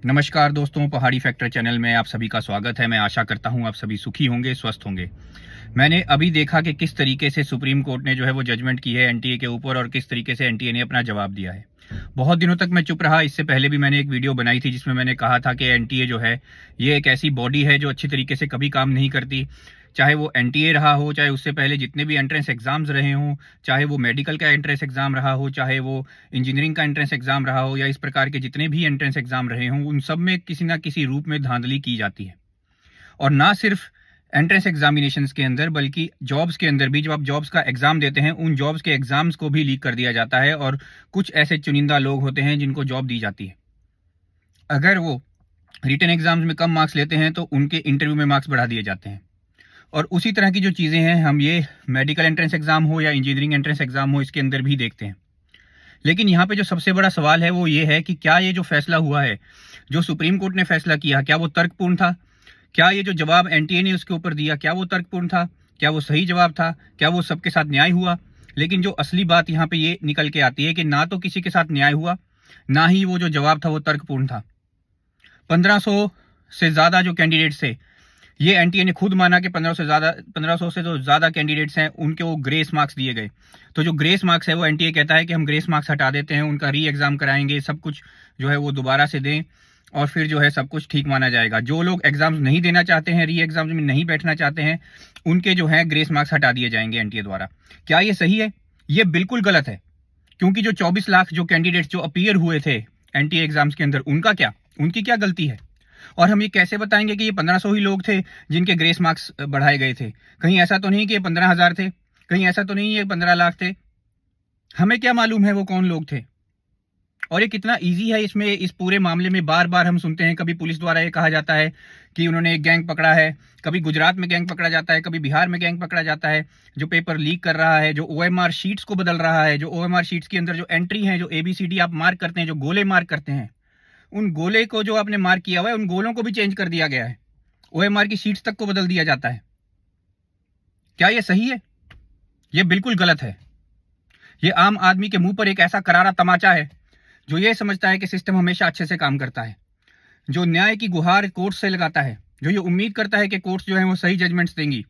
नमस्कार दोस्तों, पहाड़ी फैक्टर चैनल में आप सभी का स्वागत है। मैं आशा करता हूं आप सभी सुखी होंगे, स्वस्थ होंगे। मैंने अभी देखा कि किस तरीके से सुप्रीम कोर्ट ने जो है वो जजमेंट की है एनटीए के ऊपर और किस तरीके से एनटीए ने अपना जवाब दिया है। बहुत दिनों तक मैं चुप रहा। इससे पहले भी मैंने एक वीडियो बनाई थी जिसमें मैंने कहा था कि एनटीए जो है ये एक ऐसी बॉडी है जो अच्छी तरीके से कभी काम नहीं करती। चाहे वो एनटीए रहा हो, चाहे उससे पहले जितने भी एंट्रेंस एग्जाम्स रहे हों, चाहे वो मेडिकल का एंट्रेंस एग्जाम रहा हो, चाहे वो इंजीनियरिंग का एंट्रेंस एग्जाम रहा हो, या इस प्रकार के जितने भी एंट्रेंस एग्जाम रहे हों, उन सब में किसी ना किसी रूप में धांधली की जाती है। और ना सिर्फ एंट्रेंस एग्जामिनेशंस के अंदर बल्कि जॉब्स के अंदर भी, जब आप जॉब्स का एग्जाम देते हैं उन जॉब्स के एग्जाम्स को भी लीक कर दिया जाता है और कुछ ऐसे चुनिंदा लोग होते हैं जिनको जॉब दी जाती है। अगर वो रिटन एग्जाम्स में कम मार्क्स लेते हैं तो उनके इंटरव्यू में मार्क्स बढ़ा दिए जाते हैं। और उसी तरह की जो चीज़ें हैं हम ये मेडिकल एंट्रेंस एग्जाम हो या इंजीनियरिंग एंट्रेंस एग्जाम हो, इसके अंदर भी देखते हैं। लेकिन यहाँ पे जो सबसे बड़ा सवाल है वो ये है कि क्या ये जो फैसला हुआ है, जो सुप्रीम कोर्ट ने फैसला किया, क्या वो तर्कपूर्ण था? क्या ये जो जवाब एनटीए ने उसके ऊपर दिया, क्या वो तर्कपूर्ण था? क्या वो सही जवाब था? क्या वो सबके साथ न्याय हुआ? लेकिन जो असली बात यहाँ पे ये निकल के आती है कि ना तो किसी के साथ न्याय हुआ, ना ही वो जो जवाब था वो तर्कपूर्ण था। 1500 से ज़्यादा जो कैंडिडेट्स थे, ये एनटीए ने खुद माना कि 1500 से जो ज़्यादा कैंडिडेट्स हैं उनके वो ग्रेस मार्क्स दिए गए। तो जो ग्रेस मार्क्स है वो एनटीए कहता है कि हम ग्रेस मार्क्स हटा देते हैं, उनका री एग्ज़ाम कराएंगे, सब कुछ जो है वो दोबारा से दें और फिर जो है सब कुछ ठीक माना जाएगा। जो लोग एग्जाम्स नहीं देना चाहते हैं, री एग्जाम्स में नहीं बैठना चाहते हैं, उनके जो है ग्रेस मार्क्स हटा दिए जाएंगे एनटीए द्वारा। क्या ये सही है? ये बिल्कुल गलत है। क्योंकि जो 24 लाख जो कैंडिडेट्स जो अपीयर हुए थे एनटीए एग्जाम्स के अंदर, उनका क्या, उनकी क्या गलती है? और हम ये कैसे बताएंगे कि ये 1500 ही लोग थे जिनके ग्रेस मार्क्स बढ़ाए गए थे? कहीं ऐसा तो नहीं कि ये 15,000 थे, कहीं ऐसा तो नहीं ये 15 लाख थे? हमें क्या मालूम है वो कौन लोग थे? और ये कितना इजी है। इसमें इस पूरे मामले में बार बार हम सुनते हैं, कभी पुलिस द्वारा ये कहा जाता है कि उन्होंने एक गैंग पकड़ा है, कभी गुजरात में गैंग पकड़ा जाता है, कभी बिहार में गैंग पकड़ा जाता है जो पेपर लीक कर रहा है, जो ओएमआर शीट्स को बदल रहा है, जो ओएमआर शीट्स के अंदर जो एंट्री है, जो एबीसीडी आप मार्क करते हैं, जो गोले मार्क करते हैं, उन गोले को जो आपने मार्क किया हुआ है उन गोलों को भी चेंज कर दिया गया है। ओएमआर की शीट्स तक को बदल दिया जाता है। क्या ये सही है? ये बिल्कुल गलत है। ये आम आदमी के मुंह पर एक ऐसा करारा तमाचा है जो ये समझता है कि सिस्टम हमेशा अच्छे से काम करता है, जो न्याय की गुहार कोर्ट से लगाता है, जो ये उम्मीद करता है कि कोर्ट्स जो है वो सही जजमेंट्स देंगी।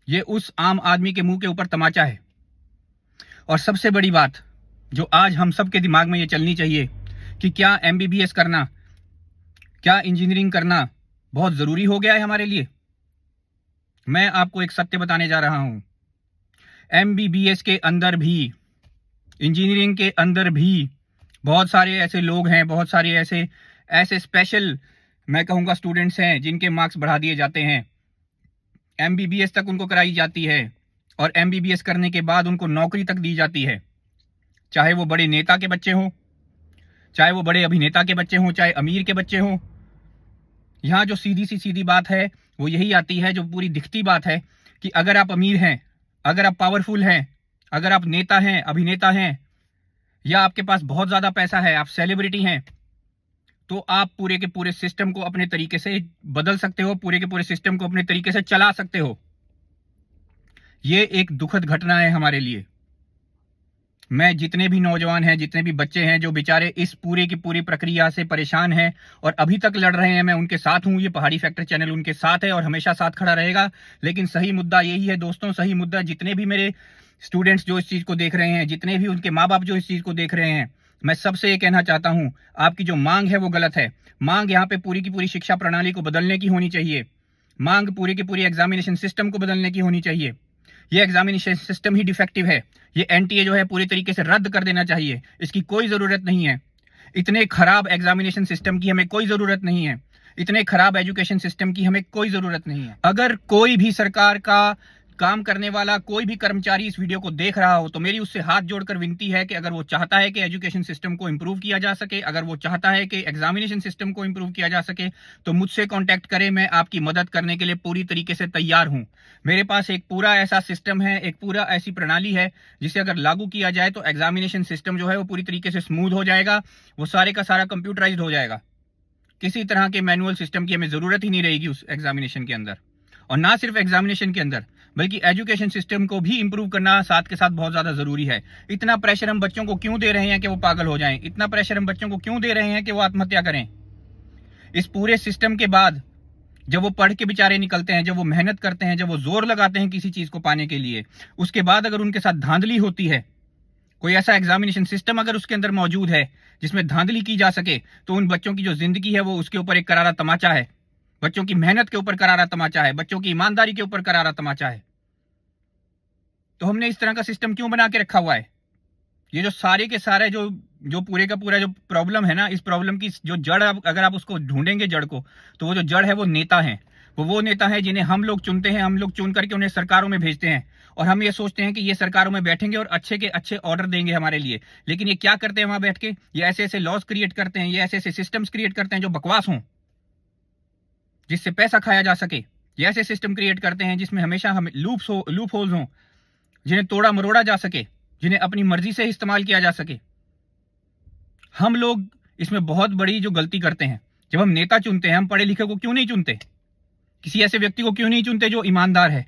ये उस आम आदमी के मुंह के ऊपर तमाचा है। और सबसे बड़ी बात जो आज हम सब के दिमाग में ये चलनी चाहिए कि क्या एमबीबीएस करना, क्या इंजीनियरिंग करना बहुत जरूरी हो गया है हमारे लिए? मैं आपको एक सत्य बताने जा रहा हूं। एमबीबीएस के अंदर भी, इंजीनियरिंग के अंदर भी बहुत सारे ऐसे लोग हैं, बहुत सारे ऐसे स्पेशल मैं कहूंगा स्टूडेंट्स हैं जिनके मार्क्स बढ़ा दिए जाते हैं। एमबीबीएस तक उनको कराई जाती है और एमबीबीएस करने के बाद उनको नौकरी तक दी जाती है। चाहे वो बड़े नेता के बच्चे हों, चाहे वो बड़े अभिनेता के बच्चे हों, चाहे अमीर के बच्चे हों। यहाँ जो सीधी बात है वो यही आती है, जो पूरी दिखती बात है कि अगर आप अमीर हैं, अगर आप पावरफुल हैं, अगर आप नेता हैं, अभिनेता हैं, या आपके पास बहुत ज्यादा पैसा है, आप सेलिब्रिटी हैं, तो आप पूरे के पूरे सिस्टम को अपने तरीके से बदल सकते हो, पूरे के पूरे सिस्टम को अपने तरीके से चला सकते हो। ये एक दुखद घटना है हमारे लिए। मैं जितने भी नौजवान हैं, जितने भी बच्चे हैं जो बेचारे इस पूरे की पूरी प्रक्रिया से परेशान हैं और अभी तक लड़ रहे हैं, मैं उनके साथ हूं। ये पहाड़ी फैक्टर चैनल उनके साथ है और हमेशा साथ खड़ा रहेगा। लेकिन सही मुद्दा यही है दोस्तों, सही मुद्दा, जितने भी मेरे स्टूडेंट्स जो इस चीज को देख रहे हैं, जितने भी उनके माँ बाप जो इस चीज को देख रहे हैं, मैं सबसे ये कहना चाहता हूं, आपकी जो मांग है वो गलत है। मांग यहाँ पे पूरी की पूरी शिक्षा प्रणाली को बदलने की होनी चाहिए। मांग पूरी की पूरी एग्जामिनेशन सिस्टम को बदलने की होनी चाहिए। ये एग्जामिनेशन सिस्टम ही डिफेक्टिव है। ये एनटीए जो है पूरी तरीके से रद्द कर देना चाहिए। इसकी कोई जरूरत नहीं है। इतने खराब एग्जामिनेशन सिस्टम की हमें कोई जरूरत नहीं है। इतने खराब एजुकेशन सिस्टम की हमें कोई जरूरत नहीं है। अगर कोई भी सरकार का काम करने वाला कोई भी कर्मचारी इस वीडियो को देख रहा हो तो मेरी उससे हाथ जोड़कर विनती है कि अगर वो चाहता है कि एजुकेशन सिस्टम को इंप्रूव किया जा सके, अगर वो चाहता है कि एग्जामिनेशन सिस्टम को इंप्रूव किया जा सके, तो मुझसे कांटेक्ट करें। मैं आपकी मदद करने के लिए पूरी तरीके से तैयार हूं। मेरे पास एक पूरा ऐसा सिस्टम है, एक पूरा ऐसी प्रणाली है जिसे अगर लागू किया जाए तो एग्जामिनेशन सिस्टम जो है वो पूरी तरीके से स्मूथ हो जाएगा। वो सारे का सारा कंप्यूटराइज्ड हो जाएगा। किसी तरह के मैनुअल सिस्टम की हमें जरूरत ही नहीं रहेगी उस एग्जामिनेशन के अंदर। और ना सिर्फ एग्जामिनेशन के अंदर बल्कि एजुकेशन सिस्टम को भी इंप्रूव करना साथ के साथ बहुत ज्यादा जरूरी है। इतना प्रेशर हम बच्चों को क्यों दे रहे हैं कि वो पागल हो जाएं? इतना प्रेशर हम बच्चों को क्यों दे रहे हैं कि वो आत्महत्या करें? इस पूरे सिस्टम के बाद जब वो पढ़ के बेचारे निकलते हैं, जब वो मेहनत करते हैं, जब वो जोर लगाते हैं किसी चीज को पाने के लिए, उसके बाद अगर उनके साथ धांधली होती है, कोई ऐसा एग्जामिनेशन सिस्टम अगर उसके अंदर मौजूद है जिसमें धांधली की जा सके, तो उन बच्चों की जो जिंदगी है वो उसके ऊपर एक करारा तमाचा है, बच्चों की मेहनत के ऊपर करारा तमाचा है, बच्चों की ईमानदारी के ऊपर करारा तमाचा है। तो हमने इस तरह का सिस्टम क्यों बना के रखा हुआ है? ये जो सारे के सारे जो पूरे का पूरा जो प्रॉब्लम है ना, इस प्रॉब्लम की जो जड़ अगर आप उसको ढूंढेंगे जड़ को, तो वो जो जड़ है वो नेता हैं। वो नेता हैं जिन्हें हम लोग चुनते हैं, हम लोग चुन करके उन्हें सरकारों में भेजते हैं, और हम ये सोचते हैं कि ये सरकारों में बैठेंगे और अच्छे के अच्छे ऑर्डर देंगे हमारे लिए। लेकिन ये क्या करते हैं वहां बैठ के? ये ऐसे ऐसे लॉज क्रिएट करते हैं, ये ऐसे ऐसे सिस्टम्स क्रिएट करते हैं जो बकवास हों, जिससे पैसा खाया जा सके। ये ऐसे सिस्टम क्रिएट करते हैं जिसमें हमेशा हम लूप होल्स हों, जिन्हें तोड़ा मरोड़ा जा सके, जिन्हें अपनी मर्जी से इस्तेमाल किया जा सके। हम लोग इसमें बहुत बड़ी जो गलती करते हैं, जब हम नेता चुनते हैं, हम पढ़े लिखे को क्यों नहीं चुनते? किसी ऐसे व्यक्ति को क्यों नहीं चुनते जो ईमानदार है?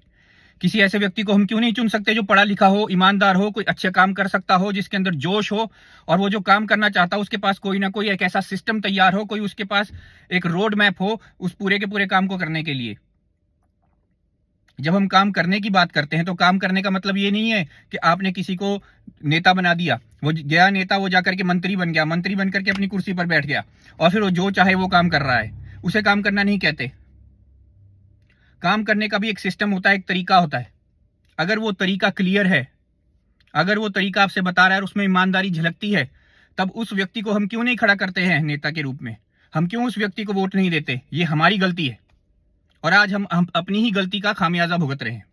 किसी ऐसे व्यक्ति को हम क्यों नहीं चुन सकते जो पढ़ा लिखा हो, ईमानदार हो, कोई अच्छे काम कर सकता हो, जिसके अंदर जोश हो, और वो जो काम करना चाहता हो उसके पास कोई ना कोई एक ऐसा सिस्टम तैयार हो, कोई उसके पास एक रोड मैप हो उस पूरे के पूरे काम को करने के लिए। जब हम काम करने की बात करते हैं तो काम करने का मतलब ये नहीं है कि आपने किसी को नेता बना दिया, वो गया नेता, वो जाकर के मंत्री बन गया, मंत्री बन करके अपनी कुर्सी पर बैठ गया और फिर वो जो चाहे वो काम कर रहा है। उसे काम करना नहीं कहते। काम करने का भी एक सिस्टम होता है, एक तरीका होता है। अगर वो तरीका क्लियर है, अगर वो तरीका आपसे बता रहा है और उसमें ईमानदारी झलकती है, तब उस व्यक्ति को हम क्यों नहीं खड़ा करते हैं नेता के रूप में? हम क्यों उस व्यक्ति को वोट नहीं देते? ये हमारी गलती है, और आज हम अपनी ही गलती का खामियाजा भुगत रहे हैं।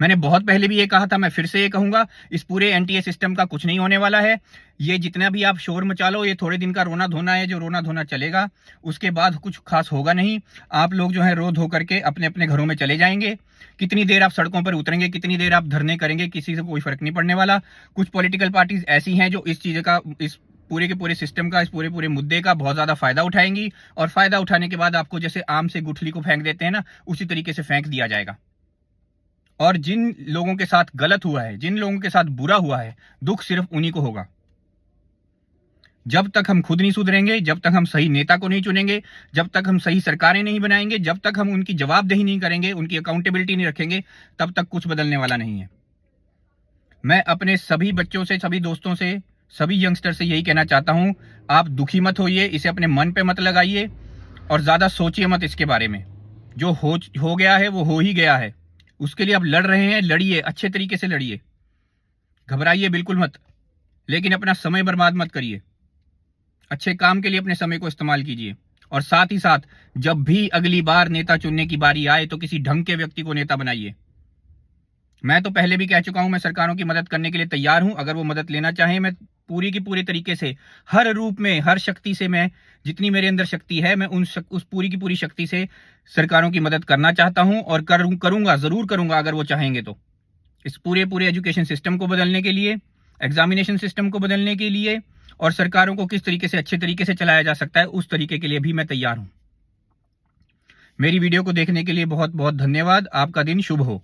मैंने बहुत पहले भी ये कहा था, मैं फिर से ये कहूंगा, इस पूरे एनटीए सिस्टम का कुछ नहीं होने वाला है। ये जितना भी आप शोर मचा लो, ये थोड़े दिन का रोना धोना है, जो रोना धोना चलेगा, उसके बाद कुछ खास होगा नहीं। आप लोग जो है रो धो करके अपने अपने घरों में चले जाएंगे। कितनी देर आप सड़कों पर उतरेंगे, कितनी देर आप धरने करेंगे, किसी से कोई फर्क नहीं पड़ने वाला। कुछ पॉलिटिकल पार्टीज ऐसी हैं जो इस चीज का, इस पूरे के पूरे सिस्टम का, इस पूरे पूरे मुद्दे का बहुत ज्यादा फायदा उठाएंगी, और फायदा उठाने के बाद आपको जैसे आम से गुठली को फेंक देते हैं ना, उसी तरीके से फेंक दिया जाएगा। और जिन लोगों के साथ गलत हुआ है, जिन लोगों के साथ बुरा हुआ है, दुख सिर्फ उन्हीं को होगा। जब तक हम खुद नहीं सुधरेंगे, जब तक हम सही नेता को नहीं चुनेंगे, जब तक हम सही सरकारें नहीं बनाएंगे, जब तक हम उनकी जवाबदेही नहीं करेंगे, उनकी अकाउंटेबिलिटी नहीं रखेंगे, तब तक कुछ बदलने वाला नहीं है। मैं अपने सभी बच्चों से, सभी दोस्तों से, सभी यंगस्टर से यही कहना चाहता हूं, आप दुखी मत होइए, इसे अपने मन पे मत लगाइए और ज्यादा सोचिए मत इसके बारे में। जो हो गया है वो हो ही गया है। उसके लिए आप लड़ रहे हैं, लड़िए, अच्छे तरीके से लड़िए, घबराइए बिल्कुल मत, लेकिन अपना समय बर्बाद मत करिए। अच्छे काम के लिए अपने समय को इस्तेमाल कीजिए, और साथ ही साथ जब भी अगली बार नेता चुनने की बारी आए तो किसी ढंग के व्यक्ति को नेता बनाइए। मैं तो पहले भी कह चुका हूं, मैं सरकारों की मदद करने के लिए तैयार हूं। अगर वो मदद लेना चाहें, मैं पूरी की पूरी तरीके से, हर रूप में, हर शक्ति से, मैं जितनी मेरे अंदर शक्ति है, मैं उस पूरी की पूरी शक्ति से सरकारों की मदद करना चाहता हूं, और करूंगा, जरूर करूंगा अगर वो चाहेंगे तो। इस पूरे एजुकेशन सिस्टम को बदलने के लिए, एग्जामिनेशन सिस्टम को बदलने के लिए, और सरकारों को किस तरीके से अच्छे तरीके से चलाया जा सकता है, उस तरीके के लिए भी मैं तैयार हूं। मेरी वीडियो को देखने के लिए बहुत बहुत धन्यवाद। आपका दिन शुभ हो।